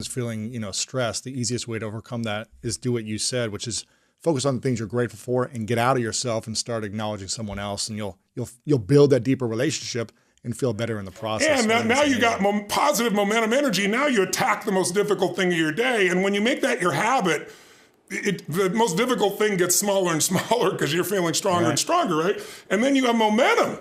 feeling, stressed, the easiest way to overcome that is do what you said, which is focus on the things you're grateful for and get out of yourself and start acknowledging someone else, and you'll build that deeper relationship and feel better in the process. And now you got positive momentum energy. Now you attack the most difficult thing of your day, and when you make that your habit, the most difficult thing gets smaller and smaller because you're feeling stronger and stronger, right? And then you have momentum.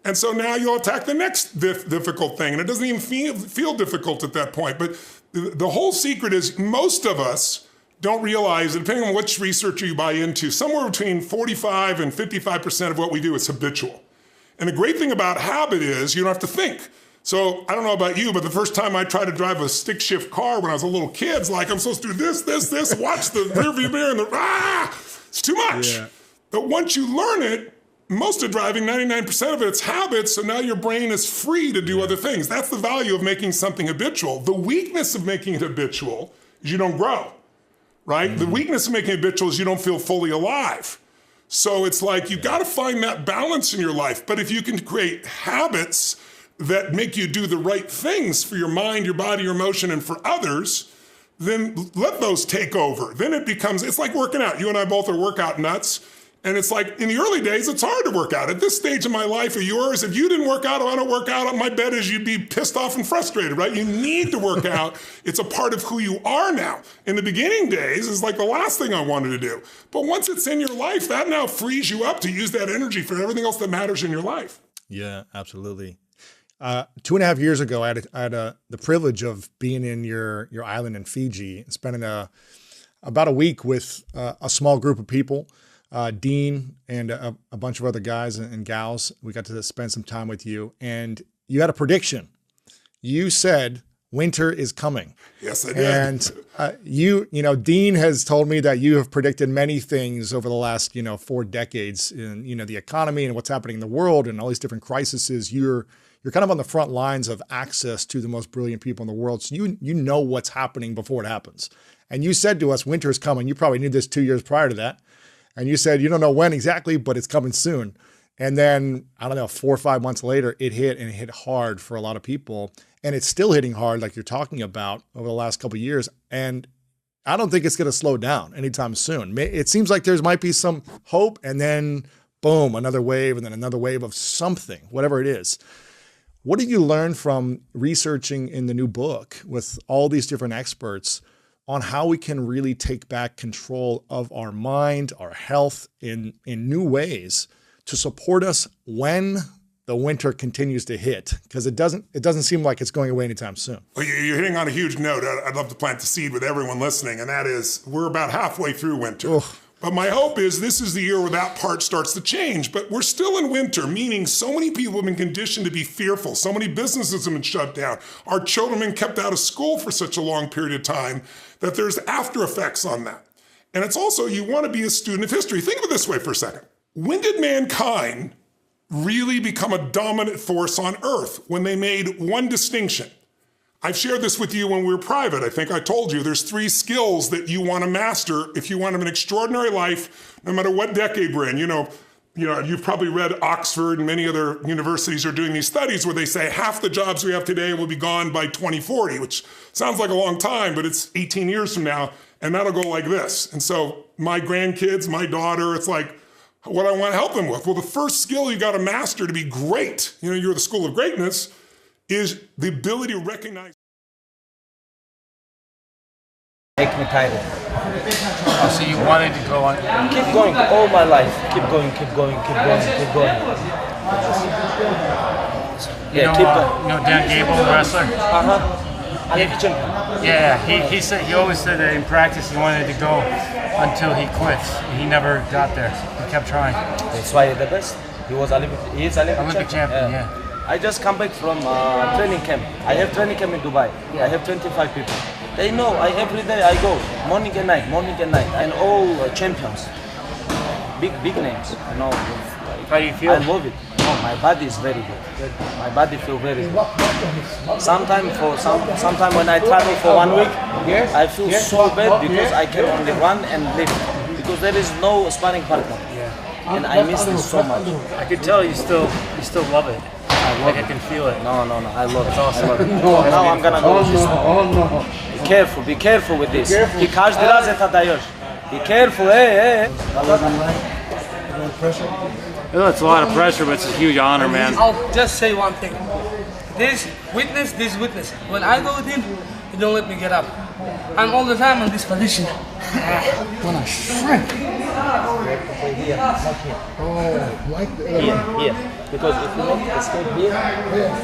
And so now you'll attack the next difficult thing, and it doesn't even feel difficult at that point. But the whole secret is most of us don't realize, depending on which researcher you buy into, somewhere between 45 and 55% of what we do is habitual. And the great thing about habit is you don't have to think. So I don't know about you, but the first time I tried to drive a stick shift car when I was a little kid, it's like I'm supposed to do this, watch the rearview mirror, and it's too much. Yeah. But once you learn it, most of driving, 99% of it's habits, so now your brain is free to do other things. That's the value of making something habitual. The weakness of making it habitual is you don't grow, right? The weakness of making it habitual is you don't feel fully alive. So it's like you got to find that balance in your life. But if you can create habits that make you do the right things for your mind, your body, your emotion, and for others, then let those take over. Then it's like working out. You and I both are workout nuts. And it's like, in the early days, it's hard to work out. At this stage of my life of yours, if you didn't work out or I don't work out, my bet is you'd be pissed off and frustrated, right? You need to work out. It's a part of who you are now. In the beginning days, it's like the last thing I wanted to do. But once it's in your life, that now frees you up to use that energy for everything else that matters in your life. Yeah, absolutely. 2.5 years ago, I had the privilege of being in your island in Fiji, spending about a week with a small group of people. Dean and a bunch of other guys and gals. We got to spend some time with you, and you had a prediction. You said winter is coming. Yes, I did. And Dean has told me that you have predicted many things over the last 4 decades in the economy and what's happening in the world and all these different crises. You're kind of on the front lines of access to the most brilliant people in the world, so you know what's happening before it happens. And you said to us, winter is coming. You probably knew this 2 years prior to that. And you said, you don't know when exactly, but it's coming soon. And then, 4 or 5 months later, it hit, and it hit hard for a lot of people. And it's still hitting hard, like you're talking about, over the last couple of years. And I don't think it's going to slow down anytime soon. It seems like there might be some hope, and then boom, another wave, and then another wave of something, whatever it is. What did you learn from researching in the new book with all these different experts on how we can really take back control of our mind, our health in new ways to support us when the winter continues to hit? Because it doesn't seem like it's going away anytime soon. Well, you're hitting on a huge note. I'd love to plant the seed with everyone listening, and that is we're about halfway through winter. Ugh. But my hope is this is the year where that part starts to change. But we're still in winter, meaning so many people have been conditioned to be fearful. So many businesses have been shut down. Our children have been kept out of school for such a long period of time that there's after effects on that. And it's also, you want to be a student of history. Think of it this way for a second. When did mankind really become a dominant force on Earth? When they made one distinction. I've shared this with you when we were private. I think I told you there's 3 skills that you want to master if you want an extraordinary life, no matter what decade we're in. You've probably read Oxford and many other universities are doing these studies where they say half the jobs we have today will be gone by 2040, which sounds like a long time, but it's 18 years from now, and that'll go like this. And so my grandkids, my daughter, it's like what I want to help them with. Well, the first skill you got to master to be great, you're the school of greatness, is the ability to recognize. Make me tired. Oh, so you wanted to go on? Keep going all my life. Keep going. Yeah, keep going. Dan Gable, the wrestler? He said he always said that in practice he wanted to go until he quits. He never got there. He kept trying. That's why he's the best. He is Olympic champion. Yeah. I just come back from training camp. I have training camp in Dubai. I have 25 people. They know every day I go, morning and night, and all champions, big names. How do you feel? I love it. My body is very good. My body feels very good. Sometimes when I travel for 1 week, I feel so bad because I can only run and lift because there is no sparring partner. Yeah. And I miss this so much. I can tell you still love it. I can feel it. No, I love it. It's awesome. I love it. Now I'm gonna go. Be careful with this. He каждый раз это даешь. Be careful, hey. It's a lot of pressure, but it's a huge honor, man. I'll just say one thing. This witness. When I go with him, he don't let me get up. I'm all the time in this position. When I shrink. Oh, like that. Here. Because if you make escape here,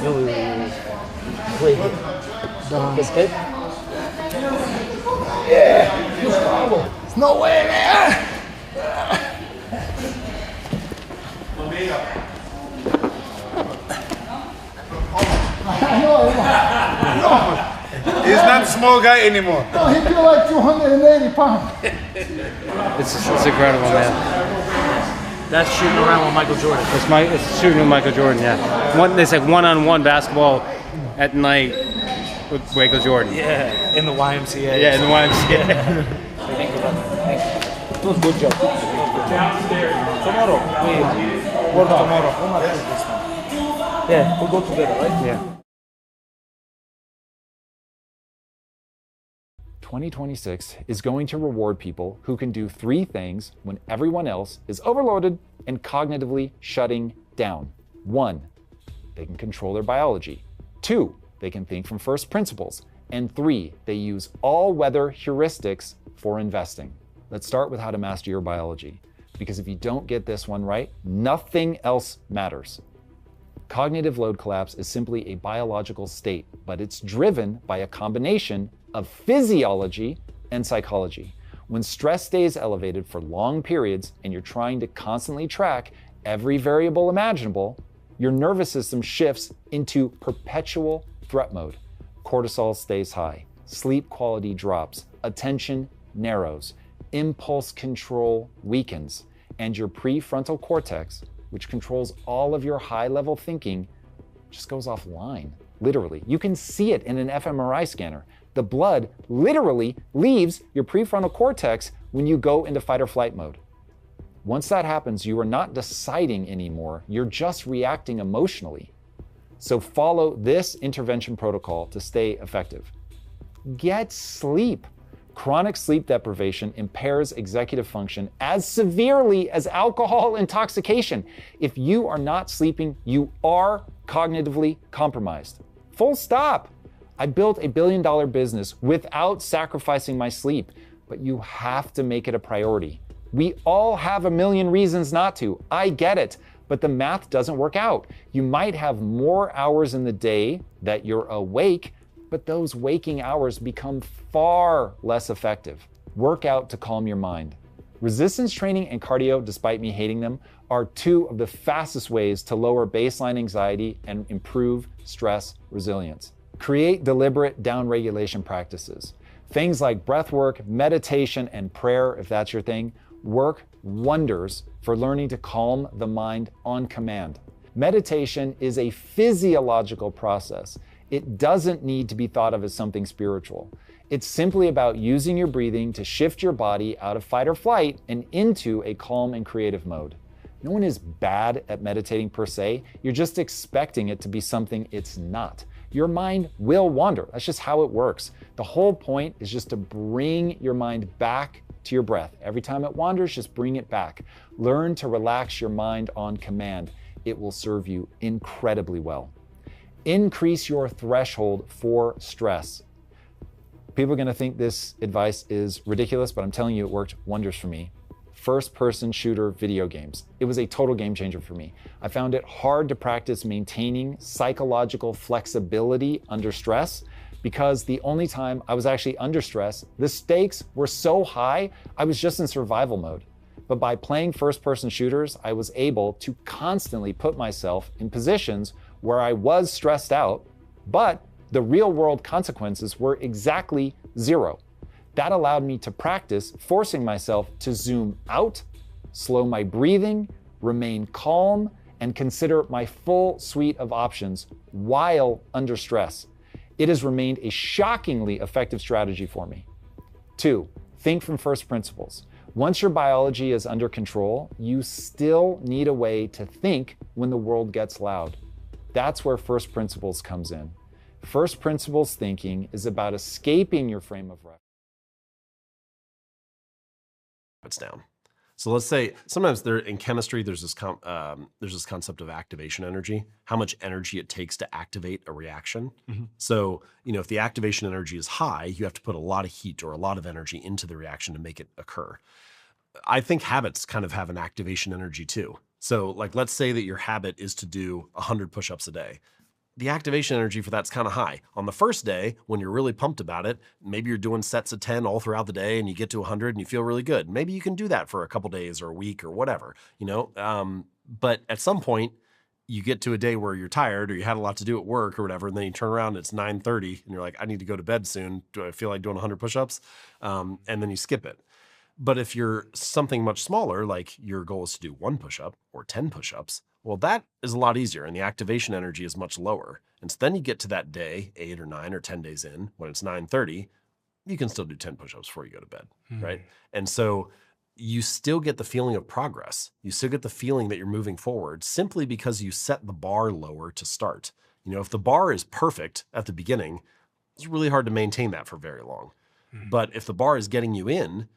you will play here. Escape? Yeah. There's no way, man. He's not a small guy anymore. No, he feel like 280 pounds. It's incredible, man. That's shooting around with Michael Jordan. It's shooting with Michael Jordan, yeah. It's like one-on-one basketball at night with Michael Jordan. Yeah, in the YMCA. Yeah, in the YMCA. Thank you, brother. Thank you. It was good job. Tomorrow, we work tomorrow. Yeah, we'll go together, right? Yeah. 2026 is going to reward people who can do 3 things when everyone else is overloaded and cognitively shutting down. 1, they can control their biology. 2, they can think from first principles. And 3, they use all-weather heuristics for investing. Let's start with how to master your biology, because if you don't get this one right, nothing else matters. Cognitive load collapse is simply a biological state, but it's driven by a combination of physiology and psychology. When stress stays elevated for long periods and you're trying to constantly track every variable imaginable, your nervous system shifts into perpetual threat mode. Cortisol stays high, sleep quality drops, attention narrows, impulse control weakens, and your prefrontal cortex, which controls all of your high-level thinking, just goes offline. Literally, you can see it in an fMRI scanner. The blood literally leaves your prefrontal cortex when you go into fight or flight mode. Once that happens, you are not deciding anymore, you're just reacting emotionally. So follow this intervention protocol to stay effective. Get sleep. Chronic sleep deprivation impairs executive function as severely as alcohol intoxication. If you are not sleeping, you are cognitively compromised. Full stop. I built a billion-dollar business without sacrificing my sleep, but you have to make it a priority. We all have a million reasons not to. I get it, but the math doesn't work out. You might have more hours in the day that you're awake, but those waking hours become far less effective. Work out to calm your mind. Resistance training and cardio, despite me hating them, are 2 of the fastest ways to lower baseline anxiety and improve stress resilience. Create deliberate downregulation practices. Things like breath work, meditation, and prayer, if that's your thing, work wonders for learning to calm the mind on command. Meditation is a physiological process. It doesn't need to be thought of as something spiritual. It's simply about using your breathing to shift your body out of fight or flight and into a calm and creative mode. No one is bad at meditating per se. You're just expecting it to be something it's not. Your mind will wander. That's just how it works. The whole point is just to bring your mind back to your breath. Every time it wanders, just bring it back. Learn to relax your mind on command. It will serve you incredibly well. Increase your threshold for stress. People are going to think this advice is ridiculous, but I'm telling you it worked wonders for me. First-person shooter video games. It was a total game changer for me. I found it hard to practice maintaining psychological flexibility under stress because the only time I was actually under stress, the stakes were so high, I was just in survival mode. But by playing first-person shooters, I was able to constantly put myself in positions where I was stressed out, but the real-world consequences were exactly 0. That allowed me to practice forcing myself to zoom out, slow my breathing, remain calm, and consider my full suite of options while under stress. It has remained a shockingly effective strategy for me. 2, think from first principles. Once your biology is under control, you still need a way to think when the world gets loud. That's where first principles comes in. First principles thinking is about escaping your frame of reference. It's down. So let's say sometimes there in chemistry, there's this concept of activation energy, how much energy it takes to activate a reaction. So, if the activation energy is high, you have to put a lot of heat or a lot of energy into the reaction to make it occur. I think habits kind of have an activation energy too. So like, let's say that your habit is to do 100 push-ups a day. The activation energy for that's kind of high. On the first day, when you're really pumped about it, maybe you're doing sets of 10 all throughout the day and you get to 100 and you feel really good. Maybe you can do that for a couple days or a week or whatever, but at some point you get to a day where you're tired or you had a lot to do at work or whatever, and then you turn around and it's 9:30 and you're like, I need to go to bed soon. Do I feel like doing 100 push-ups? And then you skip it. But if you're something much smaller, like your goal is to do 1 push-up or 10 push-ups, well, that is a lot easier and the activation energy is much lower. And so then you get to that day, 8 or 9 or 10 days in, when it's 9:30, you can still do 10 push-ups before you go to bed, right? And so you still get the feeling of progress. You still get the feeling that you're moving forward simply because you set the bar lower to start. If the bar is perfect at the beginning, it's really hard to maintain that for very long. But if the bar is getting you in,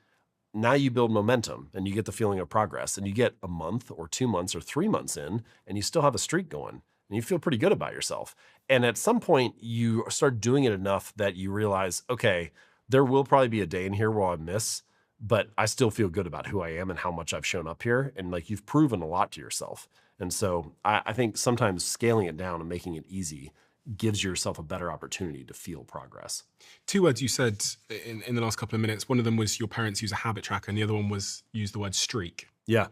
now you build momentum and you get the feeling of progress, and you get a month or 2 months or 3 months in and you still have a streak going and you feel pretty good about yourself. And at some point you start doing it enough that you realize, okay, there will probably be a day in here where I miss, but I still feel good about who I am and how much I've shown up here. And like, you've proven a lot to yourself. And so I think sometimes scaling it down and making it easy gives yourself a better opportunity to feel progress. 2 words you said in the last couple of minutes. One of them was your parents use a habit tracker, and the other one was use the word streak. Yeah.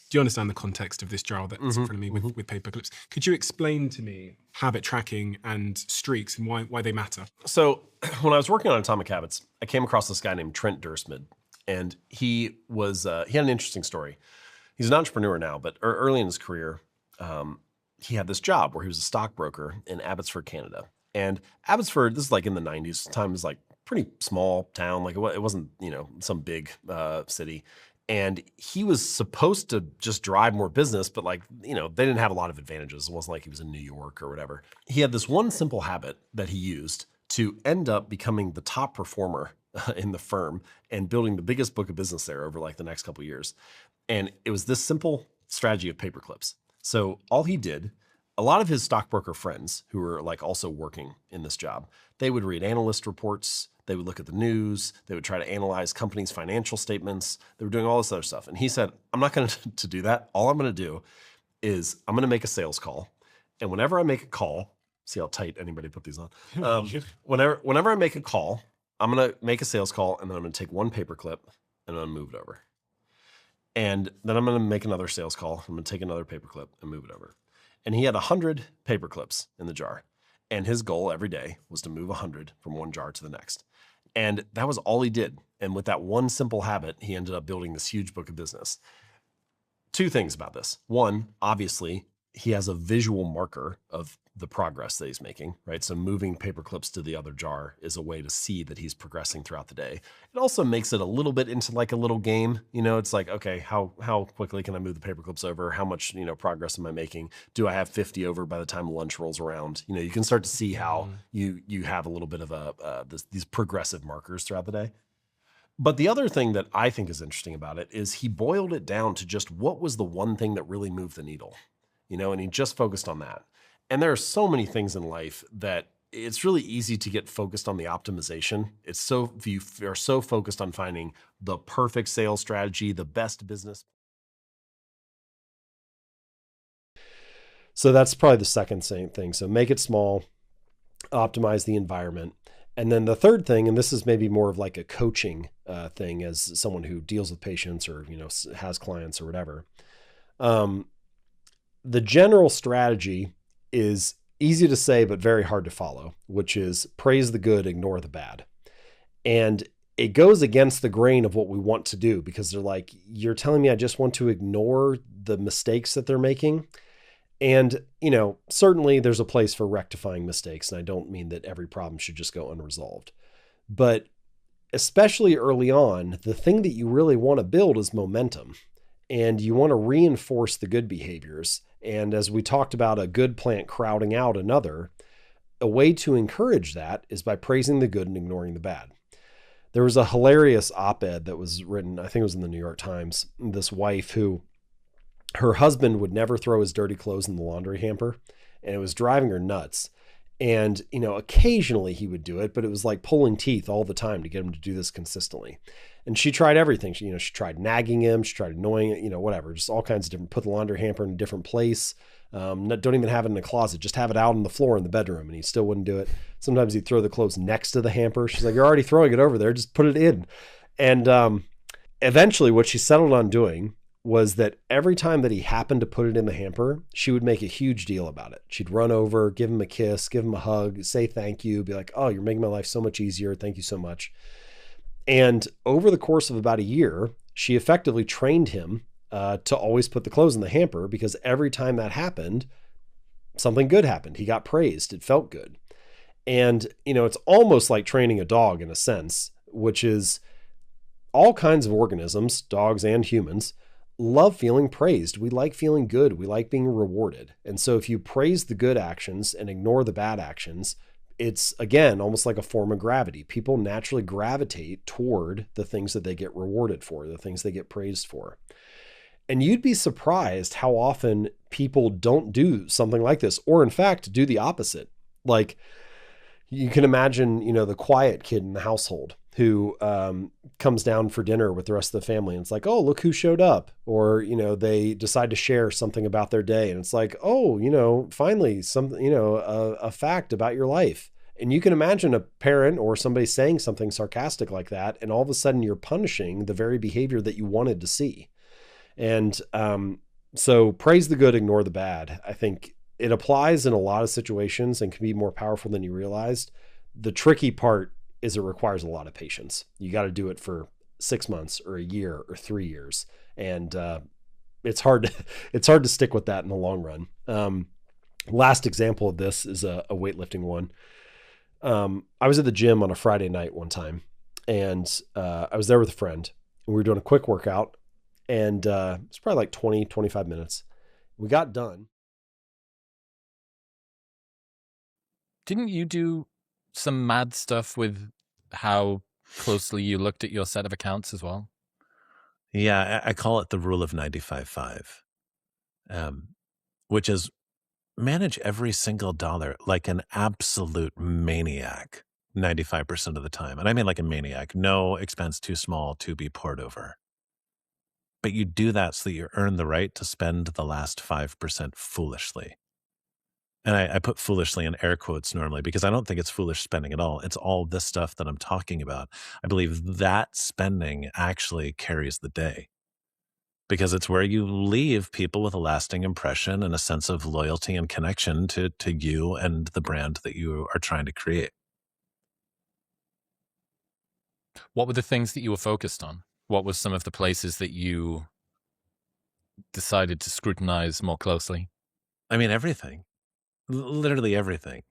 Do you understand the context of this jar that's in front of me with paper clips? Could you explain to me habit tracking and streaks and why they matter? So when I was working on Atomic Habits, I came across this guy named Trent Dursmid, and he had an interesting story. He's an entrepreneur now, but early in his career, he had this job where he was a stockbroker in Abbotsford, Canada. And Abbotsford, this is like in the 90s, time was like pretty small town. Like it wasn't, some big city. And he was supposed to just drive more business, but they didn't have a lot of advantages. It wasn't like he was in New York or whatever. He had this one simple habit that he used to end up becoming the top performer in the firm and building the biggest book of business there over like the next couple of years. And it was this simple strategy of paper clips. So all he did, a lot of his stockbroker friends who were like also working in this job, they would read analyst reports, they would look at the news, they would try to analyze companies' financial statements, they were doing all this other stuff. And he said, I'm not going to do that. All I'm going to do is I'm going to make a sales call. And whenever I make a call, see how tight anybody put these on. Whenever I make a call, I'm going to make a sales call, and then I'm going to take 1 paper clip and I'm going to move it over. And then I'm going to make another sales call. I'm going to take another paper clip and move it over. And he had 100 paper clips in the jar. And his goal every day was to move 100 from one jar to the next. And that was all he did. And with that one simple habit, he ended up building this huge book of business. 2 things about this. 1, obviously, he has a visual marker of the progress that he's making, right? So moving paper clips to the other jar is a way to see that he's progressing throughout the day. It also makes it a little bit into like a little game. It's like, okay, how quickly can I move the paper clips over? How much, progress am I making? Do I have 50 over by the time lunch rolls around? You can start to see how you have a little bit of these progressive markers throughout the day. But the other thing that I think is interesting about it is he boiled it down to just what was the one thing that really moved the needle, and he just focused on that. And there are so many things in life that it's really easy to get focused on the optimization. If you are so focused on finding the perfect sales strategy, the best business. So that's probably the second thing. So make it small, optimize the environment. And then the third thing, and this is maybe more of like a coaching thing as someone who deals with patients or, has clients or whatever. The general strategy is easy to say, but very hard to follow, which is praise the good, ignore the bad. And it goes against the grain of what we want to do, because they're like, you're telling me I just want to ignore the mistakes that they're making. And, certainly there's a place for rectifying mistakes. And I don't mean that every problem should just go unresolved, but especially early on, the thing that you really want to build is momentum, and you want to reinforce the good behaviors. And as we talked about, a good plant crowding out another, a way to encourage that is by praising the good and ignoring the bad. There was a hilarious op-ed that was written, I think it was in the New York Times, this wife who, her husband would never throw his dirty clothes in the laundry hamper, and it was driving her nuts. And, you know, occasionally he would do it, but it was like pulling teeth all the time to get him to do this consistently. And she tried everything. She tried nagging him. She tried annoying it, whatever, just all kinds of different, put the laundry hamper in a different place. Don't even have it in the closet. Just have it out on the floor in the bedroom. And he still wouldn't do it. Sometimes he'd throw the clothes next to the hamper. She's like, you're already throwing it over there. Just put it in. And eventually what she settled on doing was that every time that he happened to put it in the hamper, she would make a huge deal about it. She'd run over, give him a kiss, give him a hug, say thank you, be like, oh, you're making my life so much easier. Thank you so much. And over the course of about a year, she effectively trained him to always put the clothes in the hamper, because every time that happened, something good happened. He got praised. It felt good. And, it's almost like training a dog in a sense, which is all kinds of organisms, dogs and humans, love feeling praised. We like feeling good. We like being rewarded. And so if you praise the good actions and ignore the bad actions, it's, again, almost like a form of gravity. People naturally gravitate toward the things that they get rewarded for, the things they get praised for. And you'd be surprised how often people don't do something like this, or in fact, do the opposite. Like, you can imagine, the quiet kid in the household who comes down for dinner with the rest of the family. And it's like, oh, look who showed up. Or, they decide to share something about their day. And it's like, oh, finally something, a fact about your life. And you can imagine a parent or somebody saying something sarcastic like that. And all of a sudden you're punishing the very behavior that you wanted to see. And so praise the good, ignore the bad. I think it applies in a lot of situations and can be more powerful than you realized. The tricky part is it requires a lot of patience. You got to do it for 6 months or a year or 3 years. And it's hard to stick with that in the long run. Last example of this is a weightlifting one. I was at the gym on a Friday night one time, and I was there with a friend, and we were doing a quick workout, and it's probably like 20, 25 minutes. We got done. Didn't you do some mad stuff with how closely you looked at your set of accounts as well? Yeah, I call it the rule of 95.5, which is manage every single dollar like an absolute maniac 95% of the time. And I mean like a maniac, no expense too small to be poured over. But you do that so that you earn the right to spend the last 5% foolishly. And I put foolishly in air quotes normally, because I don't think it's foolish spending at all. It's all this stuff that I'm talking about. I believe that spending actually carries the day, because it's where you leave people with a lasting impression and a sense of loyalty and connection to you and the brand that you are trying to create. What were the things that you were focused on? What were some of the places that you decided to scrutinize more closely? I mean, everything. Literally everything.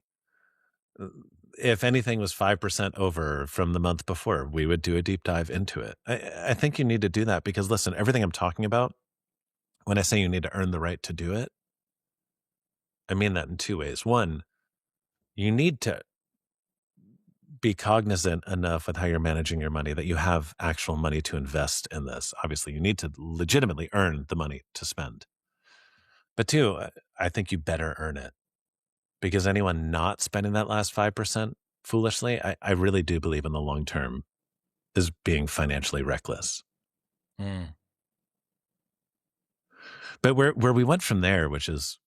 If anything was 5% over from the month before, we would do a deep dive into it. I think you need to do that because, listen, everything I'm talking about, when I say you need to earn the right to do it, I mean that in two ways. One, you need to be cognizant enough with how you're managing your money that you have actual money to invest in this. Obviously, you need to legitimately earn the money to spend. But two, I think you better earn it. Because anyone not spending that last 5% foolishly, I really do believe in the long term is being financially reckless. Mm. But where we went from there, which is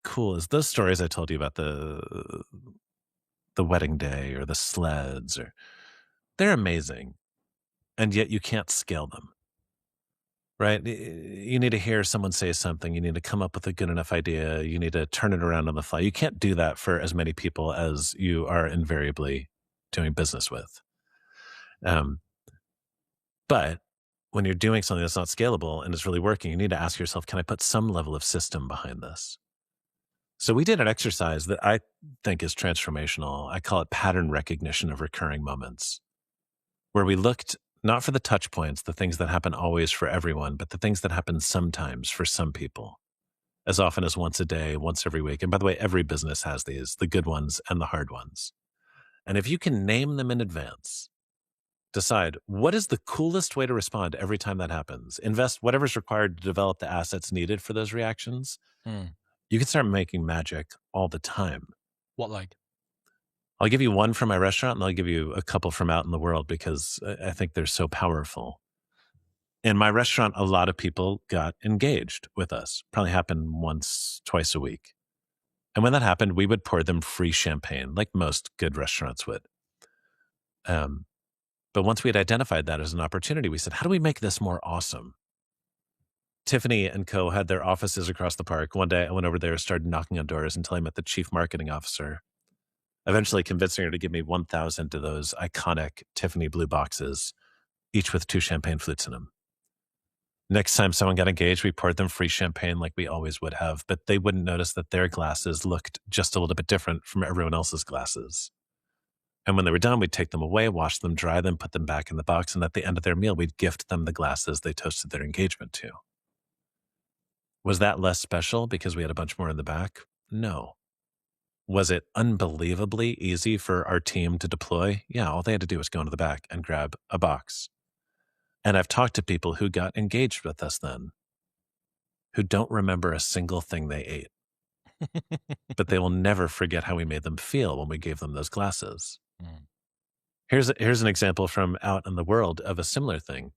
cool, is those stories I told you about the wedding day or the sleds, they're amazing, and yet you can't scale them. Right? You need to hear someone say something. You need to come up with a good enough idea. You need to turn it around on the fly. You can't do that for as many people as you are invariably doing business with. But when you're doing something that's not scalable and it's really working, you need to ask yourself, can I put some level of system behind this? So we did an exercise that I think is transformational. I call it pattern recognition of recurring moments, where we looked not for the touch points, the things that happen always for everyone, but the things that happen sometimes for some people. as often as once a day, once every week. And by the way, every business has these, the good ones and the hard ones. And if you can name them in advance, decide what is the coolest way to respond every time that happens. Invest whatever's required to develop the assets needed for those reactions. You can start making magic all the time. What like? I'll give you one from my restaurant and I'll give you a couple from out in the world because I think they're so powerful. In my restaurant, a lot of people got engaged with us. Probably happened once, twice a week. And when that happened, we would pour them free champagne, like most good restaurants would. But once we had identified that as an opportunity, we said, how do we make this more awesome? Tiffany and Co. had their offices across the park. One day I went over there, started knocking on doors until I met the chief marketing officer, eventually convincing her to give me 1,000 of those iconic Tiffany blue boxes, each with 2 champagne flutes in them. Next time someone got engaged, we poured them free champagne like we always would have, but they wouldn't notice that their glasses looked just a little bit different from everyone else's glasses. And when they were done, we'd take them away, wash them, dry them, put them back in the box, and at the end of their meal, we'd gift them the glasses they toasted their engagement to. Was that less special because we had a bunch more in the back? No. Was it unbelievably easy for our team to deploy? Yeah, all they had to do was go into the back and grab a box. And I've talked to people who got engaged with us then, who don't remember a single thing they ate. But they will never forget how we made them feel when we gave them those glasses. Here's an example from out in the world of a similar thing.